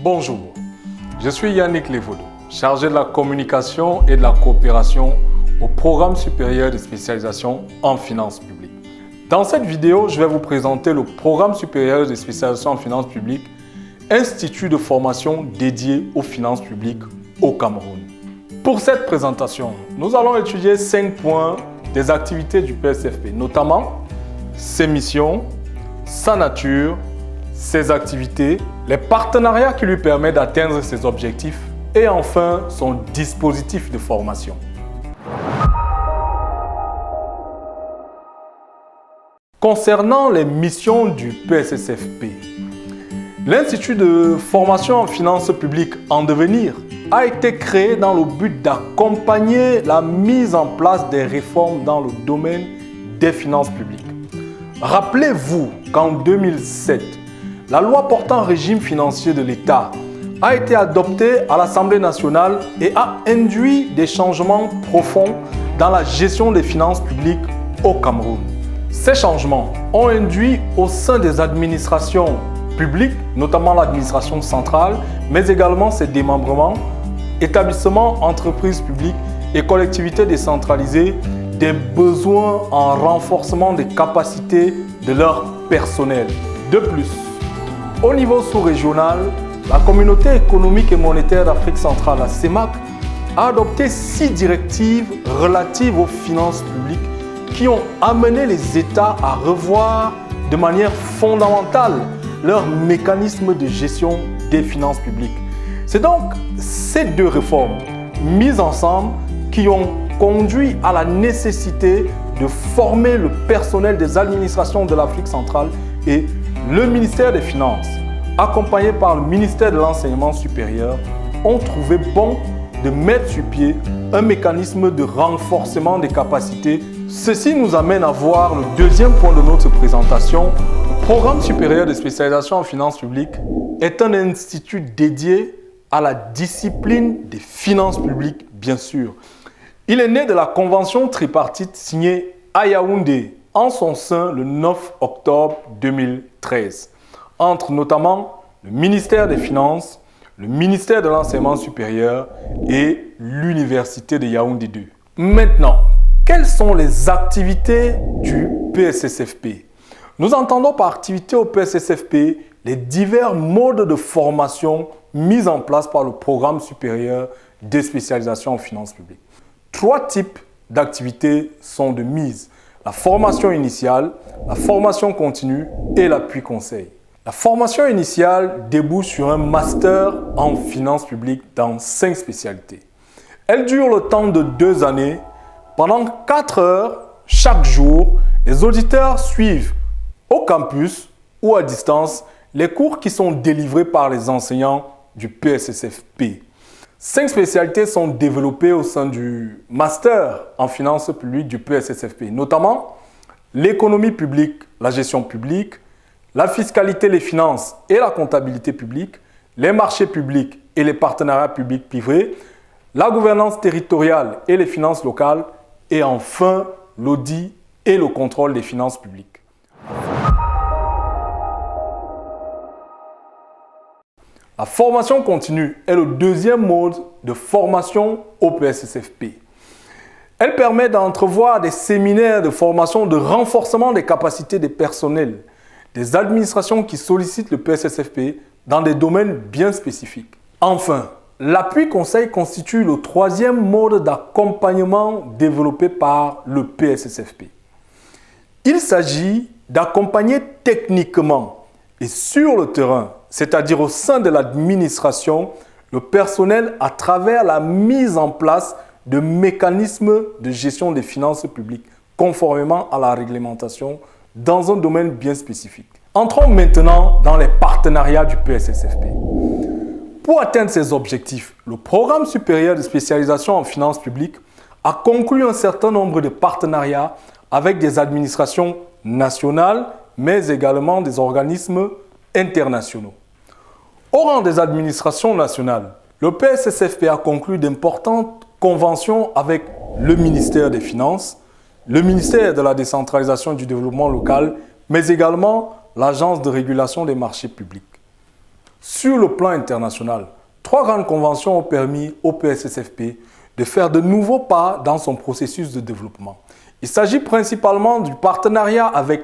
Bonjour, je suis Yannick Levaudou, chargé de la communication et de la coopération au programme supérieur de spécialisation en finances publiques. Dans cette vidéo, je vais vous présenter le programme supérieur de spécialisation en finances publiques, institut de formation dédié aux finances publiques au Cameroun. Pour cette présentation, nous allons étudier 5 points des activités du PSFP, notamment ses missions, sa nature, ses activités, les partenariats qui lui permettent d'atteindre ses objectifs et enfin son dispositif de formation. Concernant les missions du PSSFP, l'Institut de formation en finances publiques en devenir a été créé dans le but d'accompagner la mise en place des réformes dans le domaine des finances publiques. Rappelez-vous qu'en 2007, la loi portant régime financier de l'État a été adoptée à l'Assemblée nationale et a induit des changements profonds dans la gestion des finances publiques au Cameroun. Ces changements ont induit au sein des administrations publiques, notamment l'administration centrale, mais également ses démembrements, établissements, entreprises publiques et collectivités décentralisées, des besoins en renforcement des capacités de leur personnel. De plus, au niveau sous-régional, la Communauté économique et monétaire d'Afrique centrale, la CEMAC, a adopté 6 directives relatives aux finances publiques qui ont amené les États à revoir de manière fondamentale leur mécanisme de gestion des finances publiques. C'est donc ces 2 réformes mises ensemble qui ont conduit à la nécessité de former le personnel des administrations de l'Afrique centrale et le ministère des Finances, accompagné par le ministère de l'Enseignement supérieur, ont trouvé bon de mettre sur pied un mécanisme de renforcement des capacités. Ceci nous amène à voir le deuxième point de notre présentation. Le programme supérieur de spécialisation en finances publiques est un institut dédié à la discipline des finances publiques, bien sûr. Il est né de la convention tripartite signée à Yaoundé en son sein le 9 octobre 2013, entre notamment le ministère des Finances, le ministère de l'Enseignement supérieur et l'Université de Yaoundé 2. Maintenant, quelles sont les activités du PSSFP? Nous entendons par activité au PSSFP les divers modes de formation mis en place par le programme supérieur de spécialisation en finances publiques. 3 types d'activités sont de mise: la formation initiale, la formation continue et l'appui conseil. La formation initiale débouche sur un master en finances publiques dans 5 spécialités. Elle dure le temps de 2 années. Pendant 4 heures chaque jour, les auditeurs suivent au campus ou à distance les cours qui sont délivrés par les enseignants du PSSFP. 5 spécialités sont développées au sein du master en finances publiques du PSSFP, notamment l'économie publique, la gestion publique, la fiscalité, les finances et la comptabilité publique, les marchés publics et les partenariats publics-privés, la gouvernance territoriale et les finances locales, et enfin l'audit et le contrôle des finances publiques. La formation continue est le deuxième mode de formation au PSSFP. Elle permet d'entrevoir des séminaires de formation de renforcement des capacités des personnels, des administrations qui sollicitent le PSSFP dans des domaines bien spécifiques. Enfin, l'appui conseil constitue le 3e mode d'accompagnement développé par le PSSFP. Il s'agit d'accompagner techniquement et sur le terrain, c'est-à-dire au sein de l'administration, le personnel à travers la mise en place de mécanismes de gestion des finances publiques, conformément à la réglementation dans un domaine bien spécifique. Entrons maintenant dans les partenariats du PSSFP. Pour atteindre ces objectifs, le programme supérieur de spécialisation en finances publiques a conclu un certain nombre de partenariats avec des administrations nationales, mais également des organismes internationaux. Au rang des administrations nationales, le PSSFP a conclu d'importantes conventions avec le ministère des Finances, le ministère de la décentralisation et du développement local, mais également l'Agence de régulation des marchés publics. Sur le plan international, 3 grandes conventions ont permis au PSSFP de faire de nouveaux pas dans son processus de développement. Il s'agit principalement du partenariat avec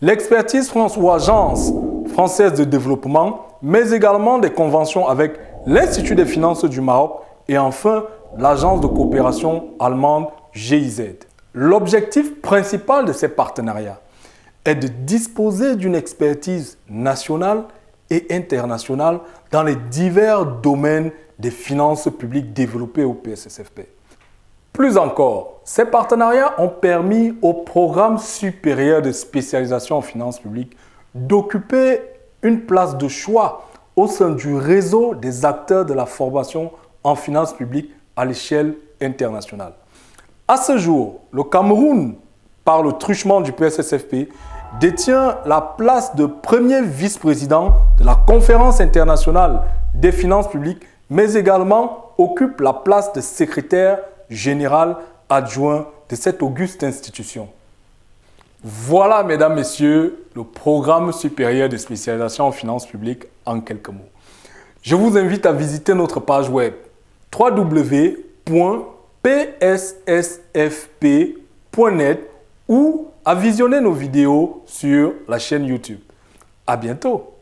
l'expertise France ou Agence française de développement, mais également des conventions avec l'Institut des finances du Maroc et enfin l'Agence de coopération allemande GIZ. L'objectif principal de ces partenariats est de disposer d'une expertise nationale et internationale dans les divers domaines des finances publiques développés au PSSFP. Plus encore, ces partenariats ont permis au programme supérieur de spécialisation en finances publiques d'occuper une place de choix au sein du réseau des acteurs de la formation en finances publiques à l'échelle internationale. À ce jour, le Cameroun, par le truchement du PSSFP, détient la place de premier vice-président de la Conférence internationale des finances publiques, mais également occupe la place de secrétaire général adjoint de cette auguste institution. Voilà, mesdames, messieurs, le programme supérieur de spécialisation en finances publiques en quelques mots. Je vous invite à visiter notre page web www.pssfp.net ou à visionner nos vidéos sur la chaîne YouTube. À bientôt!